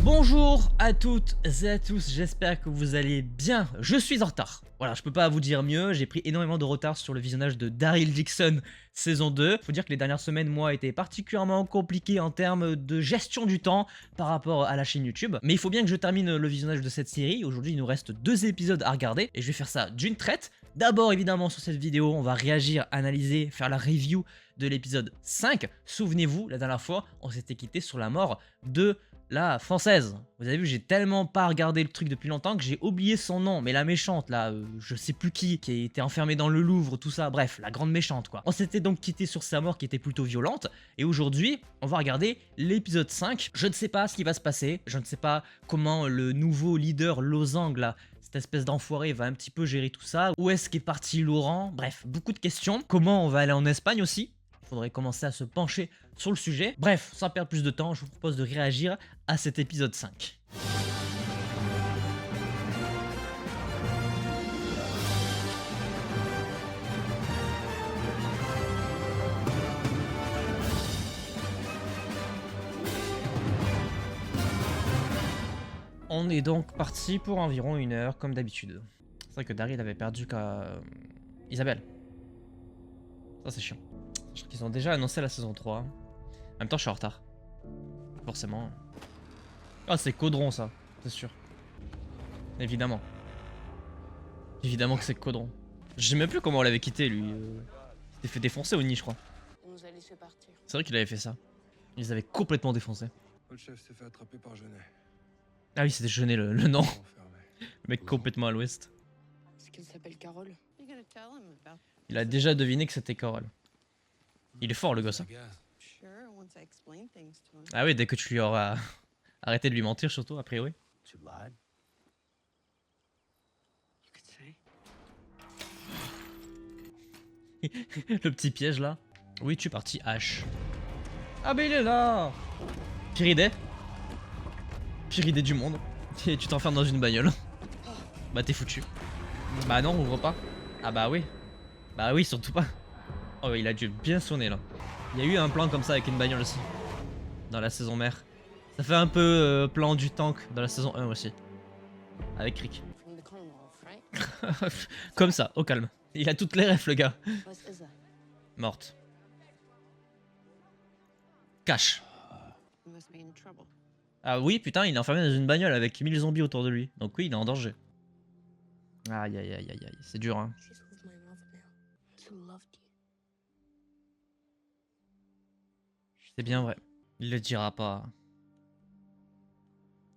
Bonjour à toutes et à tous, j'espère que vous allez bien. Je suis en retard. Voilà, je peux pas vous dire mieux, j'ai pris énormément de retard sur le visionnage de Daryl Dixon saison 2. Faut dire que les dernières semaines, moi, étaient particulièrement compliquées en termes de gestion du temps par rapport à la chaîne YouTube. Mais il faut bien que je termine le visionnage de cette série. Aujourd'hui, il nous reste 2 épisodes à regarder et je vais faire ça d'une traite. D'abord, évidemment, sur cette vidéo, on va réagir, analyser, faire la review de l'épisode 5. Souvenez-vous, la dernière fois, on s'était quitté sur la mort de la française. Vous avez vu, j'ai tellement pas regardé le truc depuis longtemps que j'ai oublié son nom. Mais la méchante, là, je sais plus qui a été enfermée dans le Louvre, tout ça. Bref, la grande méchante, quoi. On s'était donc quitté sur sa mort qui était plutôt violente. Et aujourd'hui, on va regarder l'épisode 5. Je ne sais pas ce qui va se passer. Je ne sais pas comment le nouveau leader Losange, là, cette espèce d'enfoiré, va un petit peu gérer tout ça. Où est-ce qu'est parti Laurent? Bref, beaucoup de questions. Comment on va aller en Espagne aussi? Il faudrait commencer à se pencher sur le sujet. Bref, sans perdre plus de temps, je vous propose de réagir à cet épisode 5. On est donc parti pour environ 1 heure, comme d'habitude. C'est vrai que Daryl avait perdu qu'à Isabelle. Ça, c'est chiant. Je crois qu'ils ont déjà annoncé la saison 3. En même temps, je suis en retard. Forcément. Ah, c'est Caudron, ça. C'est sûr. Évidemment. Évidemment que c'est Caudron. Je sais même plus comment on l'avait quitté, lui. Il s'était fait défoncer au nid, je crois. On nous a laissé partir. C'est vrai qu'il avait fait ça. Il les avait complètement défoncés. Votre chef s'est fait attraper par Genet. Ah oui, c'était Jeunet le nom. Enfermé. Le mec complètement à l'ouest. Est-ce qu'elle s'appelle Carole? Il a déjà deviné que c'était Carole. Il est fort, le gosse. Hein. Sure, once I explain things to him. Ah oui, dès que tu lui auras arrêté de lui mentir, surtout, a priori. You could say. Le petit piège, là. Oui, tu es parti H. Ah bah il est là. Pire idée. Pire idée du monde. Et tu t'enfermes dans une bagnole. Bah t'es foutu. Bah non, ouvre pas. Ah bah oui. Bah oui, surtout pas. Oh, il a dû bien sonner là. Il y a eu un plan comme ça avec une bagnole aussi. Dans la saison mère. Ça fait un peu plan du tank dans la saison 1 aussi. Avec Rick. From the Commonwealth, right? Comme ça, au calme. Il a toutes les refs, le gars. What's Isa? Morte. Cash. You must be in trouble. Ah oui, putain, il est enfermé dans une bagnole avec 1000 zombies autour de lui. Donc oui, il est en danger. Aïe aïe aïe aïe aïe, c'est dur hein. She's with my love now. Who loved you? C'est bien vrai. Il le dira pas.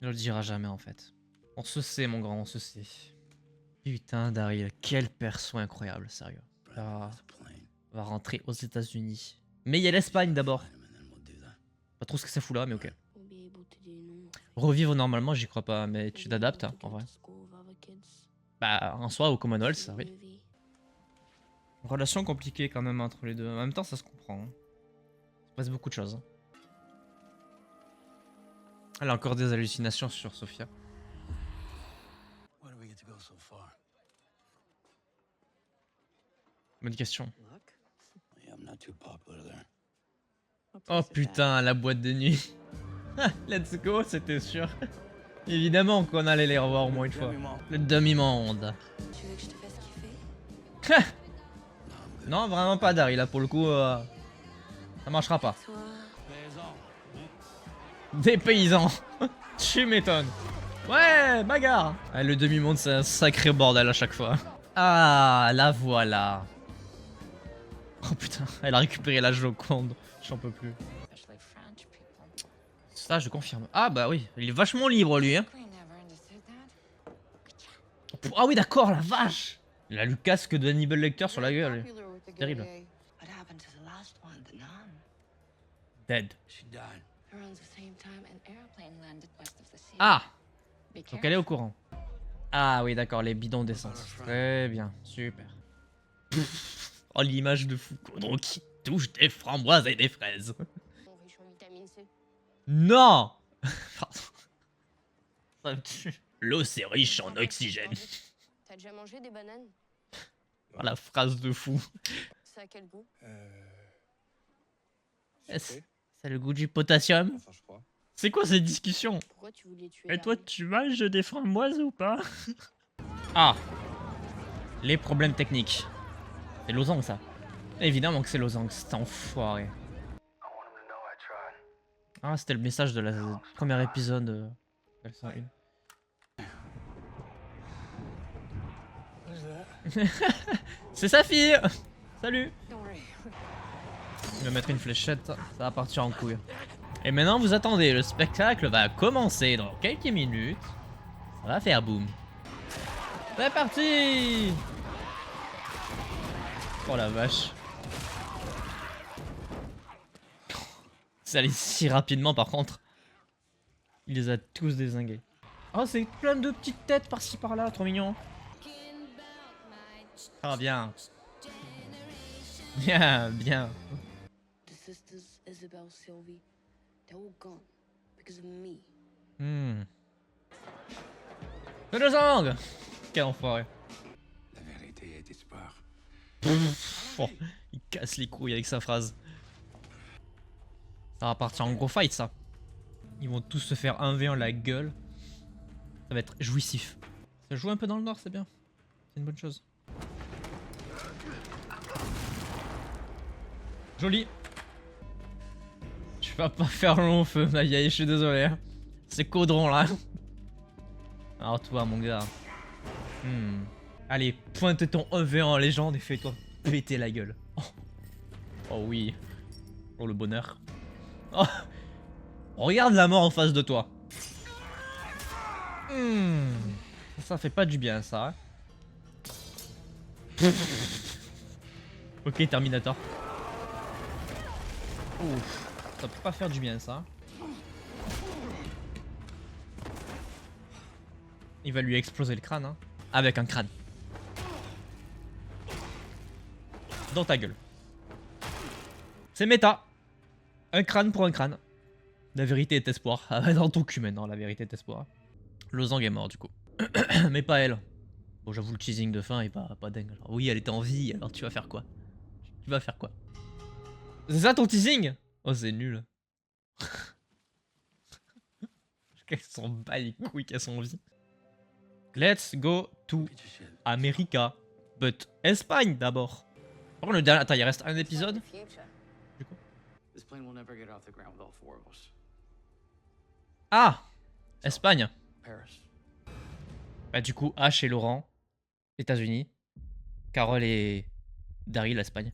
Il le dira jamais en fait. On se sait mon grand, on se sait. Putain Daryl, quel perso incroyable, sérieux. Va rentrer aux États-Unis. Mais il y a l'Espagne d'abord. Pas trop ce que ça fout là, mais ok. We'll be able to do no. Revivre normalement, j'y crois pas, mais tu t'adaptes hein, en vrai. School with other kids. Bah en soi au Commonwealth, ça oui. Movie. Relation compliquée quand même entre les deux. En même temps, ça se comprend. Hein. Il se passe beaucoup de choses. Hein. Elle a encore des hallucinations sur Sophia. Why do we get to go so far? Bonne question. Look. Yeah, I'm not too popular there. What Oh place is putain, la boîte de nuit. Let's go, c'était sûr. Évidemment qu'on allait les revoir au moins une fois. Le demi-monde. that? Tu veux que je te fasse kiffer? Non, vraiment pas Daryl, là pour le coup, ça marchera pas. Toi. Des paysans. Tu m'étonnes. Ouais, bagarre. Ah, le demi-monde, c'est un sacré bordel à chaque fois. Ah, la voilà. Oh putain, elle a récupéré la Joconde. J'en peux plus. Especially French people. Ça, je confirme. Ah bah oui, il est vachement libre lui. Hein. We never understood that. Ah oui, d'accord, la vache. Il a le casque de Hannibal Lecter sur la gueule. Lui. Popular with the Terrible. gay. What happened to the last one, the nun? Dead. She died. Around the same time, an airplane landed west of the sea. Ah, Be donc elle est au careful. courant. Ah oui, d'accord, les bidons d'essence. Très bien, super. Oh, l'image de fou. Caudron qui touche des framboises et des fraises. On riche en vitamine C. Non. Pardon. Ça me tue. L'eau, c'est riche en oxygène. T'as déjà mangé des bananes? Oh, la phrase de fou. Ça a quel goût? Est-ce- C'est le goût du potassium. Enfin, je crois. C'est quoi cette discussion? Pourquoi Pourquoi tu voulais tuer Et toi, Daryl? tu manges des framboises ou pas? Ah, les problèmes techniques. C'est Losange, ça. Évidemment que c'est Losange, c'est enfoiré. Ah, c'était le message de la premier épisode de la saison 1. C'est sa fille. Salut. Il va mettre une fléchette, ça va partir en couille. Et maintenant, vous attendez, le spectacle va commencer dans quelques minutes. Ça va faire boum. C'est parti. Oh la vache. Ça allait si rapidement par contre. Il les a tous dézingués. Oh, c'est plein de petites têtes par-ci par-là, trop mignon. Ah bien. Bien, bien. The sisters, Isabel, Sylvie, they're all gone because of me. C'est le sang. Quel enfoiré. La vérité est espoir. Oh, il casse les couilles avec sa phrase. Ça va partir en gros fight ça. Ils vont tous se faire 1v1 la gueule. Ça va être jouissif. Ça joue un peu dans le nord, c'est bien. C'est une bonne chose. Joli. Tu vas pas faire long feu, ma vieille, je suis désolé. Hein. C'est Caudron là. Alors toi mon gars. Allez, pointe ton 1v1 en légende et fais-toi péter la gueule. Oh. Oh oui. Oh le bonheur. Oh. Regarde la mort en face de toi. Ça fait pas du bien ça. Hein. Ok Terminator. Ouf. Ça peut pas faire du bien ça. Il va lui exploser le crâne hein. Avec un crâne. Dans ta gueule. C'est méta. Un crâne pour un crâne. La vérité est espoir. Ah, dans ton cul maintenant, la vérité est espoir. Losange est mort du coup. Mais pas elle. Bon j'avoue le teasing de fin est pas dingue. Alors, oui elle était en vie, alors tu vas faire quoi? Tu vas faire quoi? C'est ça ton teasing? Oh c'est nul. Qu'elles s'en bat les couilles qu'elles sont en vie. Let's go to America. But Espagne d'abord. Par contre le dernier... Attends il reste un épisode? Du coup. This plane will never get off the ground with all four of us. Ah! Espagne. Paris. Bah du coup H et Laurent, États-Unis. Carole et Daryl, Espagne.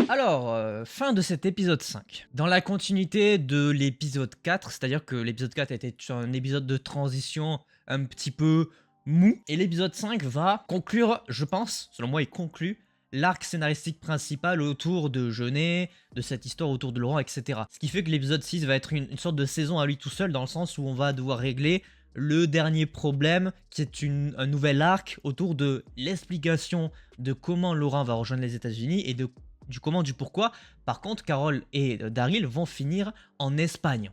Alors, fin de cet épisode 5. Dans la continuité de l'épisode 4, c'est-à-dire que l'épisode 4 était un épisode de transition un petit peu mou. Et l'épisode 5 va conclure, je pense, selon moi il conclut, l'arc scénaristique principal autour de Jeunet, de cette histoire autour de Laurent, etc. Ce qui fait que l'épisode 6 va être une sorte de saison à lui tout seul, dans le sens où on va devoir régler le dernier problème, qui est un nouvel arc autour de l'explication de comment Laurent va rejoindre les États-Unis et du comment, du pourquoi. Par contre, Carole et Daryl vont finir en Espagne.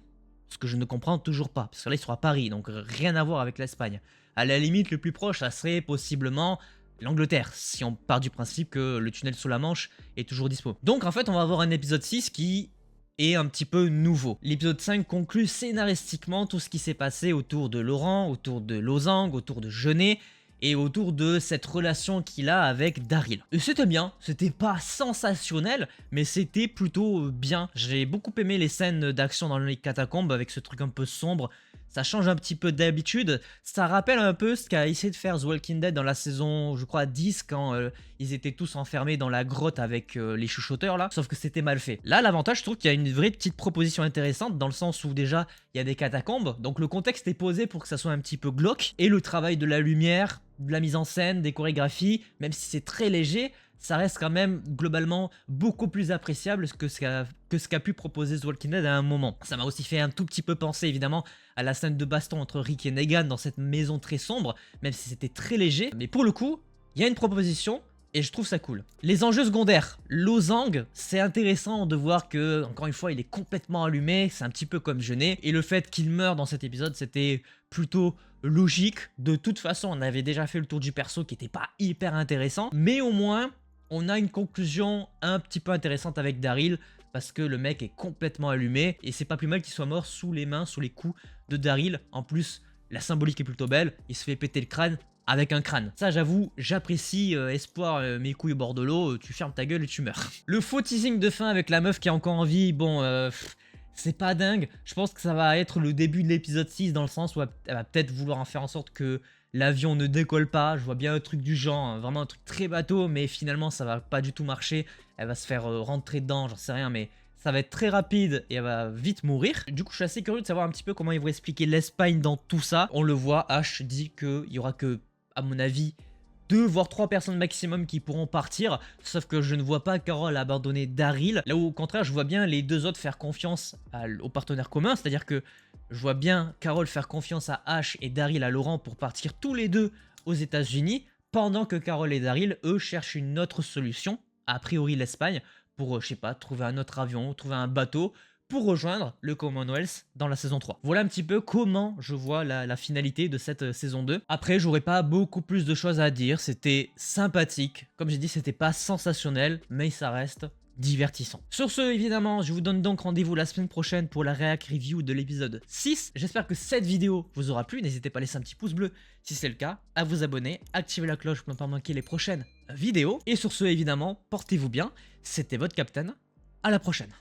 Ce que je ne comprends toujours pas, parce que là ils sont à Paris, donc rien à voir avec l'Espagne. À la limite, le plus proche, ça serait possiblement l'Angleterre, si on part du principe que le tunnel sous la Manche est toujours dispo. Donc en fait, on va avoir un épisode 6 qui est un petit peu nouveau. L'épisode 5 conclut scénaristiquement tout ce qui s'est passé autour de Laurent, autour de Losange, autour de Jeunet, et autour de cette relation qu'il a avec Daryl. Et c'était bien, c'était pas sensationnel, mais c'était plutôt bien. J'ai beaucoup aimé les scènes d'action dans les catacombes avec ce truc un peu sombre. Ça change un petit peu d'habitude. Ça rappelle un peu ce qu'a essayé de faire The Walking Dead dans la saison, je crois, 10, quand ils étaient tous enfermés dans la grotte avec les chuchoteurs là. Sauf que c'était mal fait. Là, l'avantage, je trouve qu'il y a une vraie petite proposition intéressante dans le sens où déjà, il y a des catacombes. Donc le contexte est posé pour que ça soit un petit peu glauque. Et le travail de la lumière, de la mise en scène, des chorégraphies, même si c'est très léger, ça reste quand même globalement beaucoup plus appréciable que ce qu'a pu proposer The Walking Dead à un moment. Ça m'a aussi fait un tout petit peu penser évidemment à la scène de baston entre Rick et Negan dans cette maison très sombre, même si c'était très léger. Mais pour le coup, il y a une proposition et je trouve ça cool. Les enjeux secondaires. Losange, c'est intéressant de voir que, encore une fois, il est complètement allumé, c'est un petit peu comme Jeunet. Et le fait qu'il meure dans cet épisode, c'était plutôt logique. De toute façon, on avait déjà fait le tour du perso qui n'était pas hyper intéressant, mais au moins on a une conclusion un petit peu intéressante avec Daryl, parce que le mec est complètement allumé, et c'est pas plus mal qu'il soit mort sous les mains, sous les coups de Daryl. En plus, la symbolique est plutôt belle, il se fait péter le crâne avec un crâne. Ça j'avoue, j'apprécie. Espoir, mes couilles au bord de l'eau, tu fermes ta gueule et tu meurs. Le faux teasing de fin avec la meuf qui est encore en vie, bon, c'est pas dingue. Je pense que ça va être le début de l'épisode 6 dans le sens où elle va peut-être vouloir en faire en sorte que l'avion ne décolle pas. Je vois bien un truc du genre, hein, vraiment un truc très bateau, mais finalement ça va pas du tout marcher. Elle va se faire rentrer dedans, j'en sais rien, mais ça va être très rapide et elle va vite mourir. Du coup, je suis assez curieux de savoir un petit peu comment ils vont expliquer l'Espagne dans tout ça. On le voit, Ash dit qu'il y aura que, à mon avis, 2 voire 3 personnes maximum qui pourront partir, sauf que je ne vois pas Carol abandonner Daryl, là où au contraire je vois bien les 2 autres faire confiance au partenaire commun, c'est-à-dire que je vois bien Carol faire confiance à Ash et Daryl à Laurent pour partir tous les 2 aux États-Unis, pendant que Carol et Daryl, eux, cherchent une autre solution, a priori l'Espagne, pour, je sais pas, trouver un autre avion, trouver un bateau, pour rejoindre le Commonwealth dans la saison 3. Voilà un petit peu comment je vois la finalité de cette saison 2. Après, j'aurais pas beaucoup plus de choses à dire, c'était sympathique. Comme j'ai dit, c'était pas sensationnel, mais ça reste divertissant. Sur ce, évidemment, je vous donne donc rendez-vous la semaine prochaine pour la réac review de l'épisode 6. J'espère que cette vidéo vous aura plu. N'hésitez pas à laisser un petit pouce bleu si c'est le cas, à vous abonner, activer la cloche pour ne pas manquer les prochaines vidéos. Et sur ce, évidemment, portez-vous bien. C'était votre Captain. À la prochaine.